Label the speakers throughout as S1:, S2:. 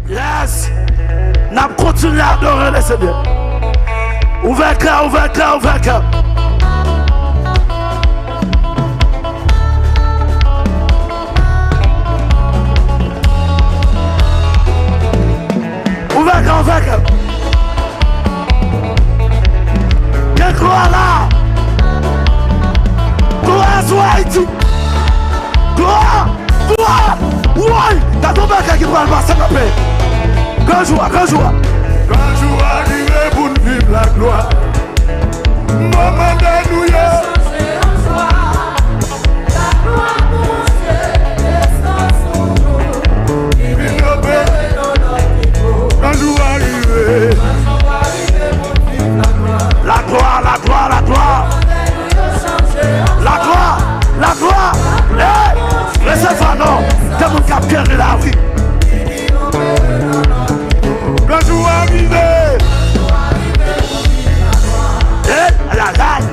S1: Yes. N'a continué à adorer le Seigneur. Ouvert cœur, ouvert cœur, ouvert cœur. Ouvert cœur, ouvert cœur. Quelle gloire là. Gloire sur Haïti. Gloire. Gloire. Oui. T'as ton bac qui doit le passer la paix. Grand joie, grand joie.
S2: Quand jour arrivé pour nous vivre la gloire, maman d'Anouya.
S3: La gloire pour Dieu, descend sur nous.
S2: Quand jour arrivé
S3: pour vivre la gloire.
S1: La gloire, la gloire, la gloire. La gloire, la gloire. Recevez non. Que mon capteur est la vie.
S2: quand jour arrivé,
S1: La gagne.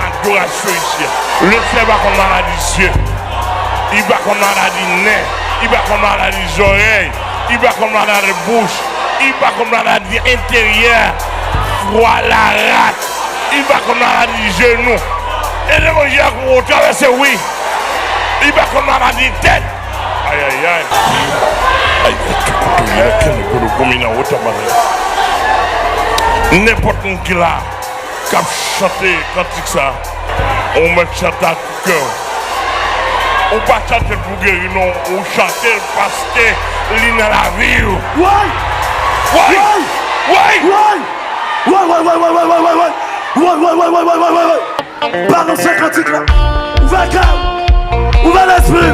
S2: adoration ici. Le frère va comme maladie des yeux. Il va comme maladie nez. Il va comme maladie des oreilles. Il va comme maladie de bouche. Il va comme maladie intérieure. Froid la rate. Il va comme maladie du genou. Et le manger pour traverser, oui. Il va comme maladie de tête. Aïe aïe aïe. Aïe, n'importe qui là, qui a chanté cantique ça, on met chanter à tout cœur. On ne pas chanter pour guérir, non, on chante parce que l'île dans la vie.
S1: Ouais!
S2: Ouais! Ouais!
S1: Ouais! Pardon, c'est cantique là. Ouvert cœur. Ouvert l'esprit.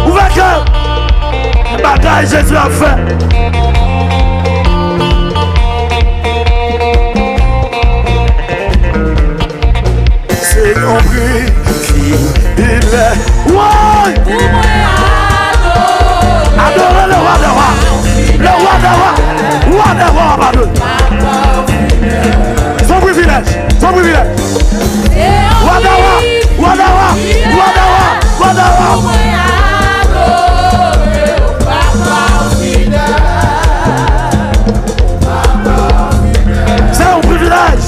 S1: Ouvert cœur. Bataille, Jésus a fait. C'est compris qui il est. Ouais! Adorez le roi des rois. Le roi des rois. Roi des rois, pardon. Son privilège. Son privilège. Roi des rois. Roi des rois. Roi des rois. Roi des rois. C'est un privilège.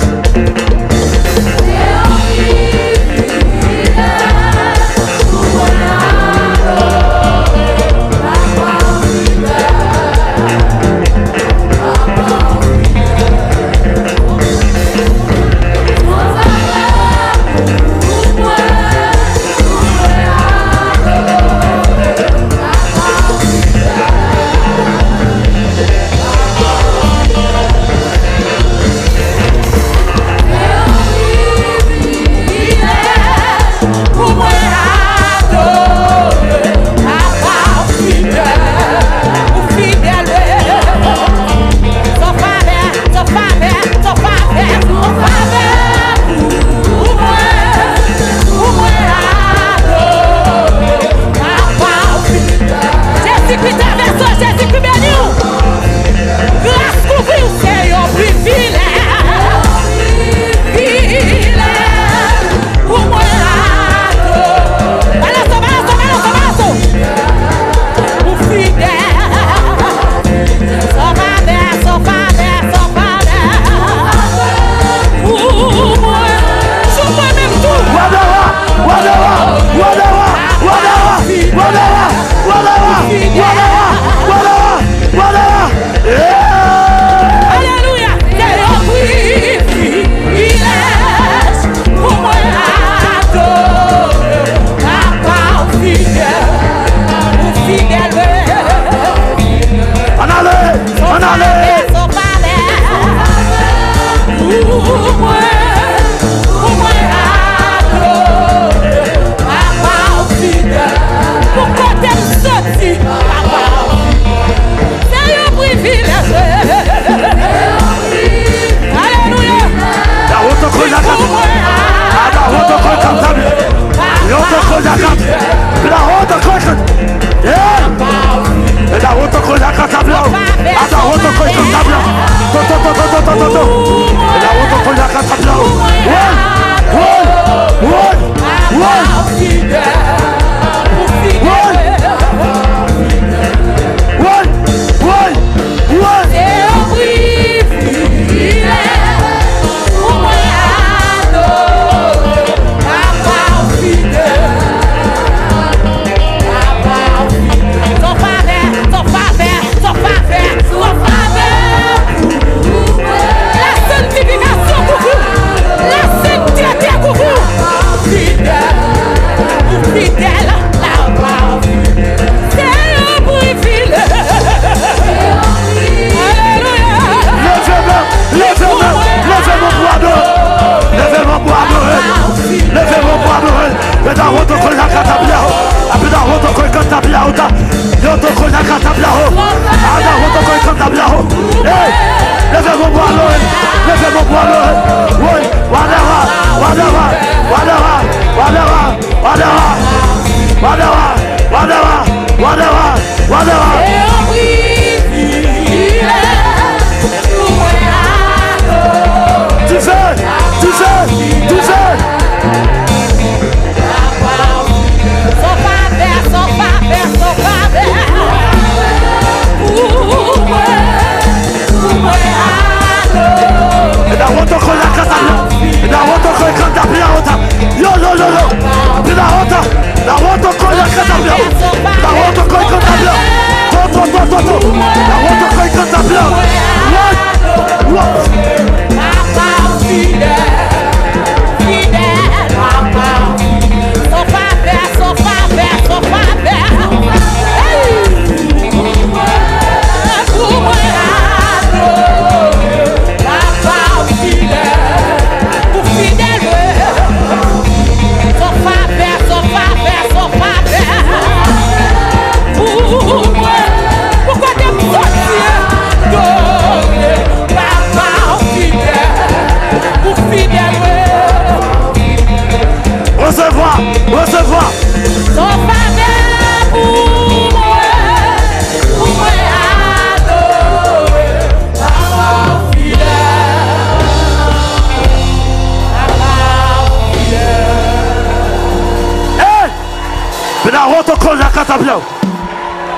S1: Bila roto ko la katabia.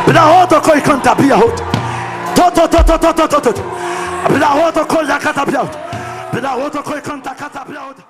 S1: Bila roto ko ikantabia hot. Toto. Bila roto ko la katabia. Bila roto ko ikantabia hot.